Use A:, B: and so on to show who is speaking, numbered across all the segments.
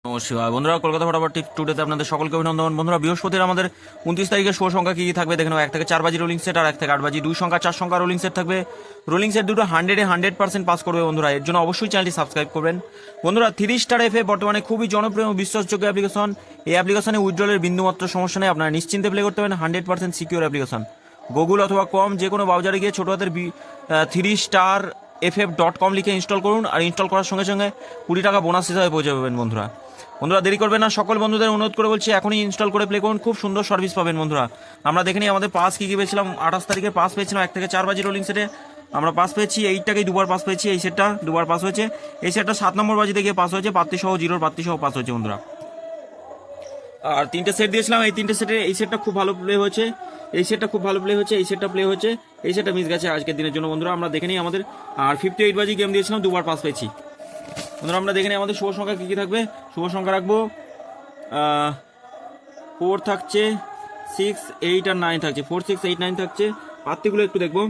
A: নমস্কার বন্ধুরা, কলকাতা ফটাফট টিপস টুডেতে আপনাদের সকলকে অভিনন্দন। বন্ধুরা, বৃহস্পতির আমাদের 29 তারিখে শো সংখ্যা কি থাকবে দেখে নাও। 1 থেকে 4 বাজি রোলিং সেট আর 1 থেকে 8 বাজি 2 সংখ্যা 4 সংখ্যা রোলিং সেট থাকবে। রোলিং সেট দুটো 100% পাস করবে বন্ধুরা। এর জন্য অবশ্যই চ্যানেলটি সাবস্ক্রাইব করবেন। বন্ধুরা, 3 স্টার এফএ বর্তমানে খুবই জনপ্রিয় এবং বিশ্বাসযোগ্য অ্যাপ্লিকেশন। এই অ্যাপ্লিকেশনে উইথড্রলের বিন্দুমাত্র সমস্যা নেই, আপনারা নিশ্চিন্তে প্লে করতে পারেন। 100% সিকিউর অ্যাপ্লিকেশন। গুগল অথবা কম যে কোনো ব্রাউজারে গিয়ে ছোটো হাতের 3starff.com লিখে ইনস্টল করুন, আর ইনস্টল করার সঙ্গে সঙ্গে 20 টাকা বোনাস হিসাবে পৌঁছে পাবেন বন্ধুরা। দেরি করবেন না, সকল বন্ধুদের অনুরোধ করে বলছি এখনই ইনস্টল করে প্লে করুন, খুব সুন্দর সার্ভিস পাবেন বন্ধুরা। আমরা দেখে নিই আমাদের পাস কী পেয়েছিলাম। 28 তারিখে পাস পেয়েছিলাম 1 থেকে 4 বাজি রোলিং সেটে। আমরা পাস পেয়েছি 8টাকেই দুবার পাস পেয়েছি। এই সেটটা দুবার পাস হয়েছে। এই সেটটা 7 নম্বর বাজিতে গিয়ে পাস হয়েছে, পাত্তি সহ জিরোর পাত্তি সহ পাস হয়েছে বন্ধুরা। আর 3টে সেট দিয়েছিলাম, এই 3টে সেটে এই সেটটা খুব ভালো প্লে হয়েছে, এই সেটটা খুব ভালো প্লে হয়েছে, এই সেটটা প্লে হয়েছে, এই সেটটা মিস গেছে আজকের দিনের জন্য বন্ধুরা। আমরা দেখে নিই আমাদের। আর 58 বাজি গেম দিয়েছিলাম, দুবার পাস পেয়েছি বন্ধুরা। আমরা দেখে নিই আমাদের শুভ সংখ্যা কী কী থাকবে। শুভ সংখ্যা রাখবো 4 থাকছে, 6, 8 আর 9 থাকছে। 4, 6, 8, 9 থাকছে। পাত্তিগুলো একটু দেখবো।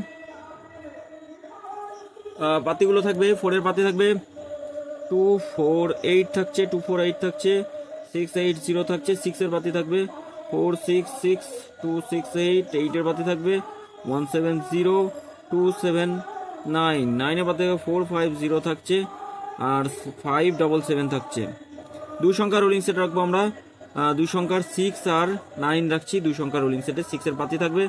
A: পাত্তিগুলো থাকবে, 4-এর পাত্তি থাকবে 2, 4, 8 থাকছে, 2, 4, 8 থাকছে। 6, 8, 0 থাকছে, 6-এর পাতি থাকবে 4, 6, 6, 2, 6, 8, 8-এর পাতি থাকবে 1, 7, 0, 2, 7, 9, 9-এর পাতি 4, 5, 0 থাকছে, আর 5, 7, 7 থাকছে। 2 সংখ্যা রোলিং সেট রাখবো আমরা। 2 সংখ্যার 6 আর 9 রাখছি। 2 সংখ্যা রোলিং সেটে 6-এর পাতি থাকবে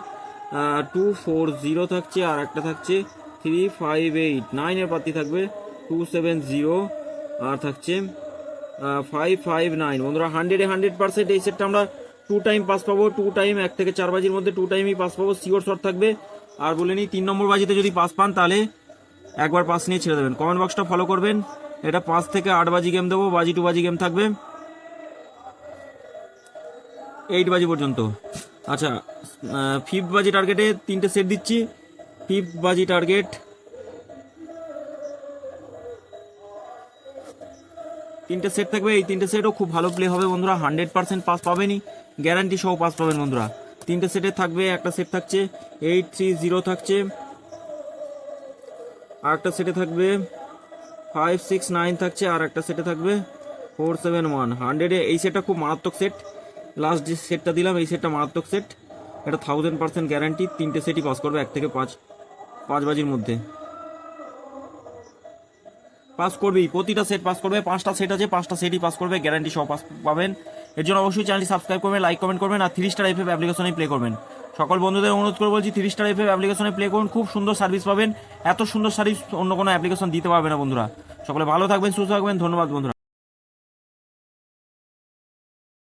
A: 2, 4, 0 থাকছে, আর একটা থাকছে 3, 5, 8, 9-এর পাতি থাকবে 2, 7, 0, আর থাকছে 5, 5, 9 বন্ধুরা। 100% এই সেটটা আমরা 2 টাইম পাস পাবো। 2 টাইম 1 থেকে 4 বাজির মধ্যে 2 টাইমই পাস পাবো, সিওর শর্ট থাকবে। আর বলে নিই, 3 নম্বর বাজিতে যদি পাস পান তাহলে একবার পাস নিয়ে ছেড়ে দেবেন। কমেন্ট বক্সটা ফলো করবেন। এটা 5 থেকে 8 বাজি গেম দেবো, বাজি 2 বাজি গেম থাকবে 8 বাজি পর্যন্ত। আচ্ছা, 5th বাজি টার্গেটে 3টে সেট দিচ্ছি। 5th বাজি টার্গেট 3টে সেট থাকবে। এই 3টে সেটও খুব ভালো প্লে হবে বন্ধুরা। 100% পাস পাবেনই, গ্যারান্টি সহ পাস পাবেন বন্ধুরা। 3টে সেটে থাকবে, একটা সেট থাকছে 8, 3, 0 থাকছে, আর একটা সেটে থাকবে 5, 6, 9 থাকছে, আর একটা সেটে থাকবে 4, 7, 1। 100-এ এই সেটটা খুব মারাত্মক সেট। লাস্ট যে সেটটা দিলাম এই সেটটা মারাত্মক সেট। এটা 1000% গ্যারান্টি। 3টে সেটই পাস করবে 1 থেকে 5 বাজির মধ্যে পাস করবেই। প্রতিটা সেট পাস করবে। 5টা সেট আছে, 5টা সেটই পাস করবে, গ্যারান্টি সহ পাস পাবেন। এর জন্য অবশ্যই চ্যানেলটি সাবস্ক্রাইব করবেন, লাইক কমেন্ট করবেন, আর 3 স্টার এফএফ অ্যাপ্লিকেশনে প্লে করবেন। সকল বন্ধুদের অনুরোধ করে বলছি 3 স্টার এফএফ অ্যাপ্লিকেশনে প্লে করুন, খুব সুন্দর সার্ভিস পাবেন। এত সুন্দর সার্ভিস অন্য কোনো অ্যাপ্লিকেশন দিতে পারবে না বন্ধুরা। সকলে ভালো থাকবেন, সুস্থ থাকবেন। ধন্যবাদ বন্ধুরা।